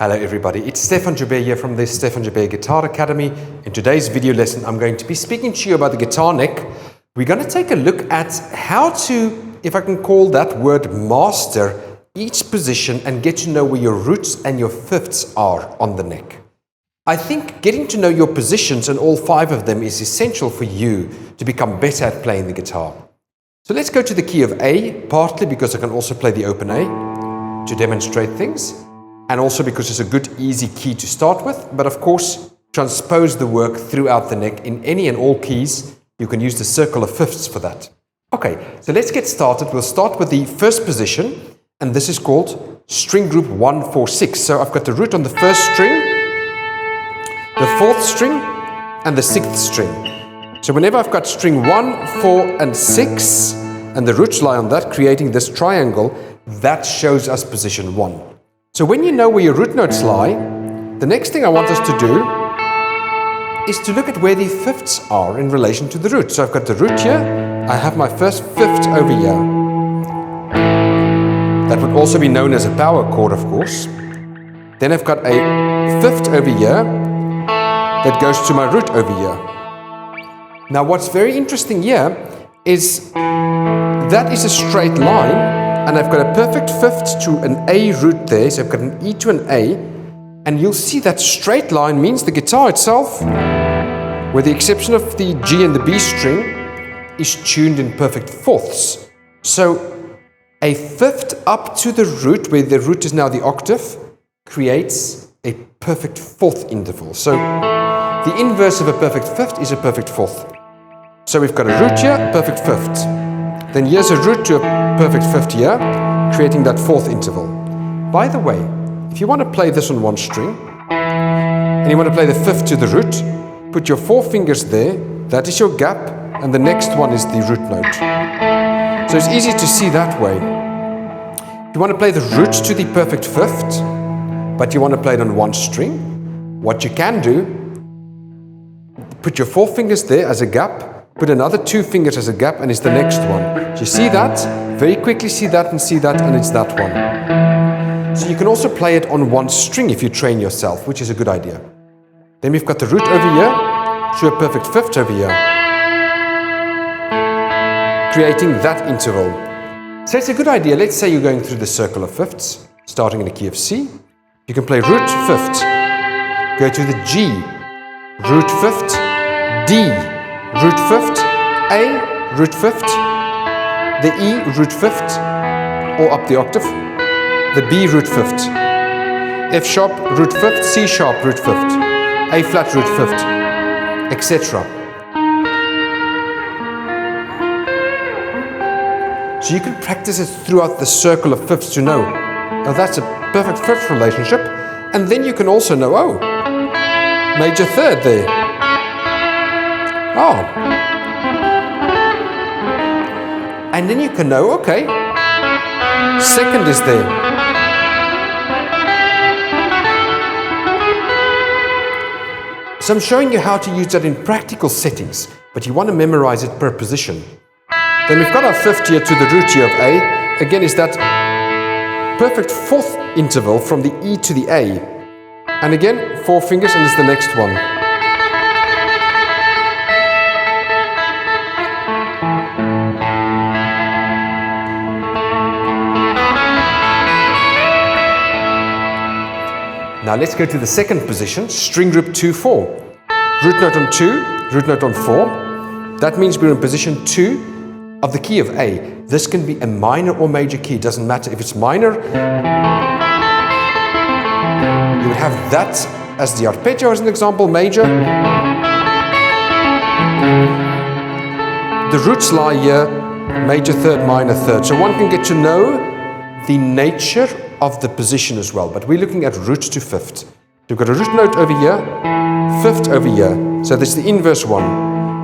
Hello everybody, it's Stefan here from the Stefan Guitar Academy. In today's video lesson, I'm going to be speaking to you about the guitar neck. We're going to take a look at how to, if I can call that word, master each position and get to know where your roots and your fifths are on the neck. I think getting to know your positions and all 5 of them is essential for you to become better at playing the guitar. So let's go to the key of A, partly because I can also play the open A to demonstrate things. And also because it's a good, easy key to start with, but of course, transpose the work throughout the neck in any and all keys. You can use the circle of fifths for that. Okay, so let's get started. We'll start with the first position, and this is called string group 1, 4, 6. So I've got the root on the first string, the 4th string, and the 6th string. So whenever I've got string 1, 4, and 6, and the roots lie on that, creating this triangle, that shows us position 1. So when you know where your root notes lie, the next thing I want us to do is to look at where the fifths are in relation to the root. So I've got the root here, I have my first fifth over here. That would also be known as a power chord, of course. Then I've got a fifth over here that goes to my root over here. Now what's very interesting here is that is a straight line. And I've got a perfect fifth to an A root there, so I've got an E to an A, and you'll see that straight line means the guitar itself, with the exception of the G and the B string, is tuned in perfect fourths. So a fifth up to the root, where the root is now the octave, creates a perfect fourth interval. So the inverse of a perfect fifth is a perfect fourth. So we've got a root here, a perfect fifth. Then here's a root to a perfect fifth here, creating that fourth interval. By the way, if you want to play this on one string, and you want to play the fifth to the root, put your 4 fingers there, that is your gap, and the next one is the root note. So it's easy to see that way. If you want to play the root to the perfect fifth, but you want to play it on one string, what you can do, put your 4 fingers there as a gap, put another 2 fingers as a gap, and it's the next one. So you see that, very quickly see that, and it's that one. So you can also play it on one string if you train yourself, which is a good idea. Then we've got the root over here, to a perfect fifth over here, creating that interval. So it's a good idea. Let's say you're going through the circle of fifths, starting in the key of C. You can play root, fifth, go to the G, root, fifth, D, root fifth, A, root fifth, the E, root fifth, or up the octave, the B, root fifth, F sharp, root fifth, C sharp, root fifth, A flat, root fifth, etc. So you can practice it throughout the circle of fifths to know, oh, that's a perfect fifth relationship, and then you can also know, oh, major third there. Oh. And then you can know, okay, second is there. So I'm showing you how to use that in practical settings, but you want to memorize it per position. Then we've got our fifth here to the root here of A. Again, is that perfect fourth interval from the E to the A. And again, 4 fingers, and it's the next one. Now let's go to the second position, string group 2, 4. Root note on 2, root note on 4. That means we're in position 2 of the key of A. This can be a minor or major key, doesn't matter. If it's minor, you would have that as the arpeggio as an example, major. The roots lie here, major third, minor third. So one can get to know the nature of the position as well, but we're looking at root to fifth. You've got a root note over here, fifth over here, so this is the inverse one.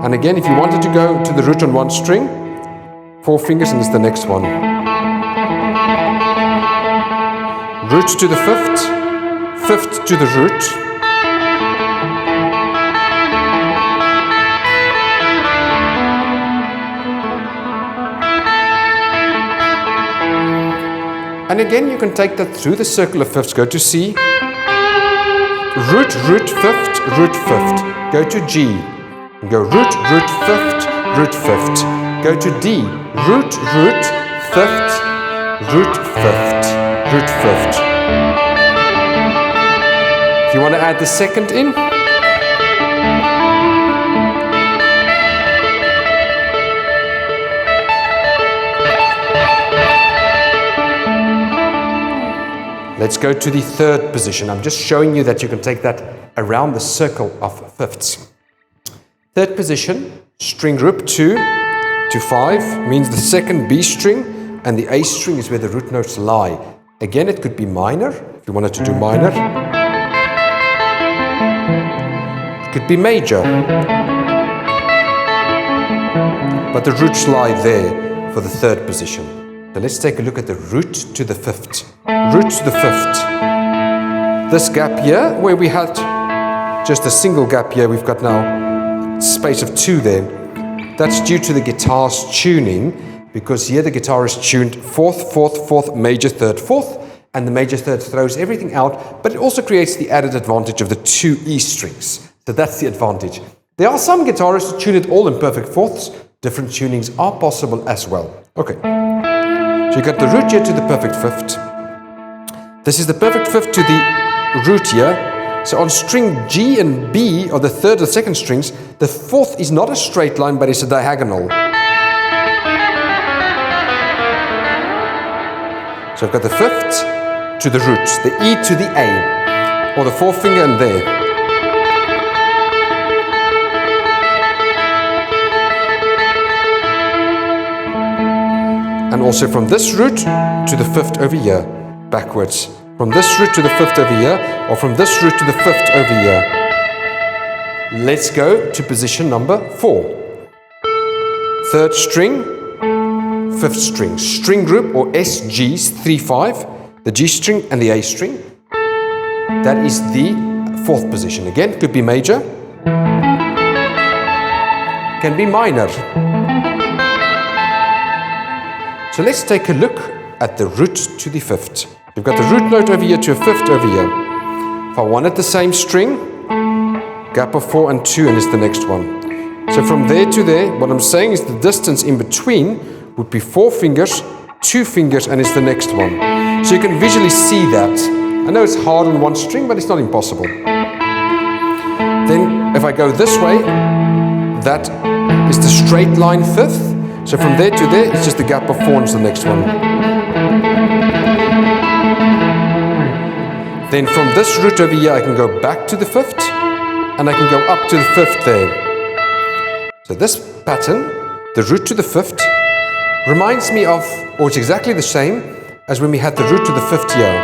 And again, if you wanted to go to the root on one string, 4 fingers, and it's the next one. Root to the fifth, fifth to the root, and again you can take that through the circle of fifths, go to C, root, root, fifth, root, fifth. Go to G. Go root, root, fifth, root, fifth. Go to D. Root, root, fifth, root, fifth, root, fifth. If you want to add the second in, let's go to the third position. I'm just showing you that you can take that around the circle of fifths. Third position, string group 2 to 5, means the second B string and the A string is where the root notes lie. Again, it could be minor, if you wanted to do minor. It could be major. But the roots lie there for the third position. So let's take a look at the root to the fifth. Root to the fifth. This gap here, where we had just a single gap here, we've got now space of 2 there. That's due to the guitar's tuning, because here the guitar is tuned 4th, 4th, 4th, major 3rd, 4th, and the major 3rd throws everything out, but it also creates the added advantage of the 2 E strings. So that's the advantage. There are some guitarists who tune it all in perfect fourths. Different tunings are possible as well. Okay. So you got the root here to the perfect fifth. This is the perfect fifth to the root here. So on string G and B, or the third or second strings, the fourth is not a straight line, but it's a diagonal. So I've got the fifth to the root, the E to the A, or the forefinger and there. And also from this root to the fifth over here, backwards. From this root to the fifth over here, or from this root to the fifth over here. Let's go to position number 4. Third string, fifth string. String group, or SGs, 3, 5. The G string and the A string. That is the fourth position. Again, could be major. Can be minor. So let's take a look at the root to the fifth. We've got the root note over here to a fifth over here. If I wanted the same string, gap of 4 and 2, and it's the next one. So from there to there, what I'm saying is the distance in between would be 4 fingers, 2 fingers, and it's the next one. So you can visually see that. I know it's hard on one string, but it's not impossible. Then if I go this way, that is the straight line fifth. So from there to there, it's just the gap of 4 and it's the next one. Then from this root over here, I can go back to the fifth, and I can go up to the fifth there. So this pattern, the root to the fifth, reminds me of, or it's exactly the same as when we had the root to the fifth here.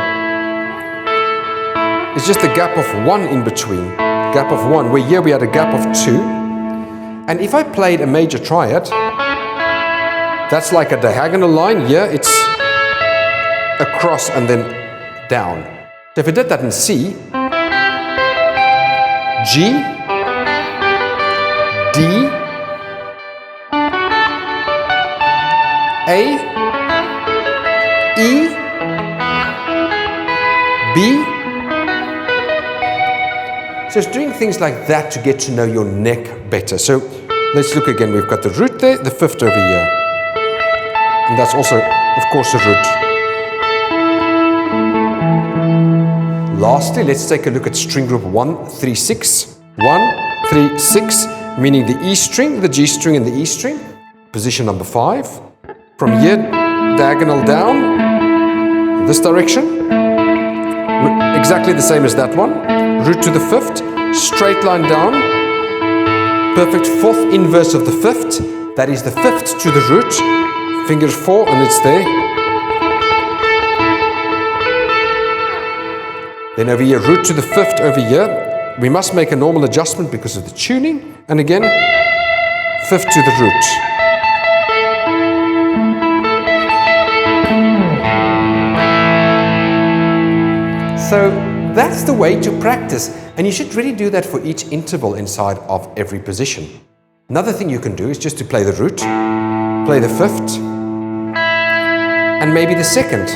It's just a gap of 1 in between, gap of 1, where here we had a gap of 2. And if I played a major triad, that's like a diagonal line. Here it's across and then down. So if I did that in C, G, D, A, E, B. So it's doing things like that to get to know your neck better. So let's look again. We've got the root there, the fifth over here. And that's also, of course, a root. Lastly, let's take a look at string group 1, 3, 6. 1, 3, 6, meaning the E string, the G string, and the E string. Position number 5. From here, diagonal down, this direction. Exactly the same as that one. Root to the fifth, straight line down. Perfect fourth inverse of the fifth. That is the fifth to the root. Fingers 4 and it's there. Then over here, root to the fifth over here. We must make a normal adjustment because of the tuning. And again, fifth to the root. So that's the way to practice. And you should really do that for each interval inside of every position. Another thing you can do is just to play the root, play the fifth, and maybe the second.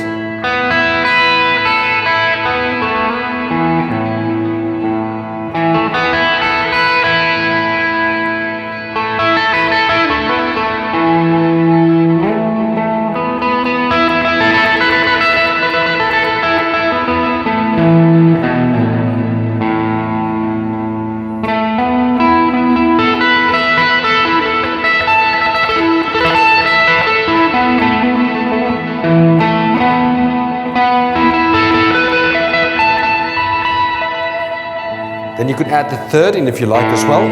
Then you could add the third in if you like as well.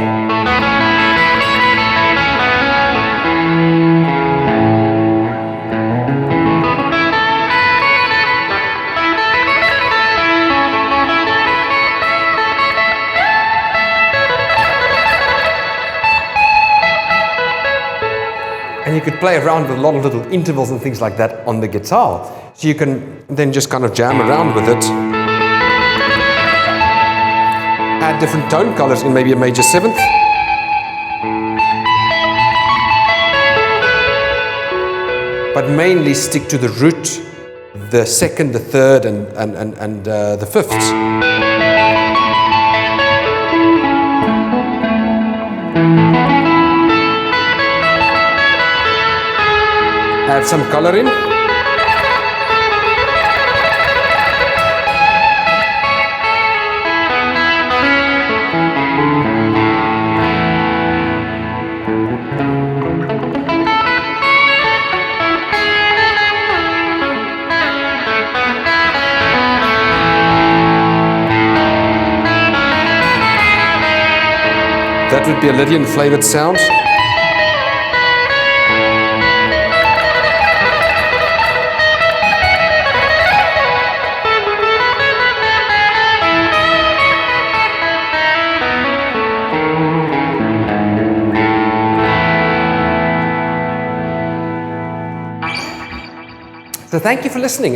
And you could play around with a lot of little intervals and things like that on the guitar. So you can then just kind of jam around with it. Add different tone colors in maybe a major seventh. But mainly stick to the root, the second, the third, and the fifths. Add some color in. That would be a Lydian flavored sound. So thank you for listening.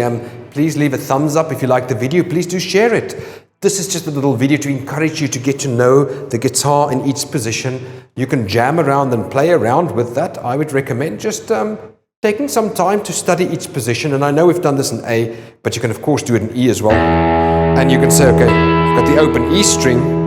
Please leave a thumbs up if you like the video. Please do share it. This is just a little video to encourage you to get to know the guitar in each position. You can jam around and play around with that. I would recommend just taking some time to study each position. And I know we've done this in A, but you can of course do it in E as well. And you can say, okay, I've got the open E string.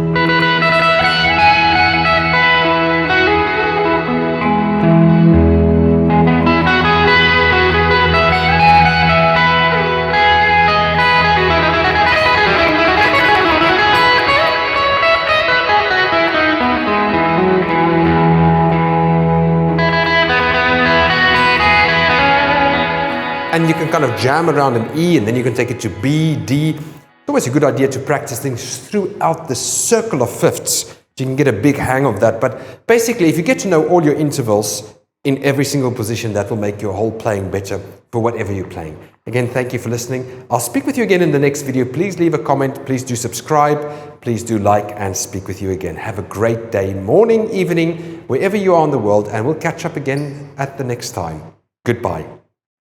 And you can kind of jam around an E, and then you can take it to B, D. It's always a good idea to practice things throughout the circle of fifths, so you can get a big hang of that. But basically, if you get to know all your intervals in every single position, that will make your whole playing better for whatever you're playing. Again, thank you for listening. I'll speak with you again in the next video. Please leave a comment. Please do subscribe. Please do like, and speak with you again. Have a great day, morning, evening, wherever you are in the world, and we'll catch up again at the next time. Goodbye.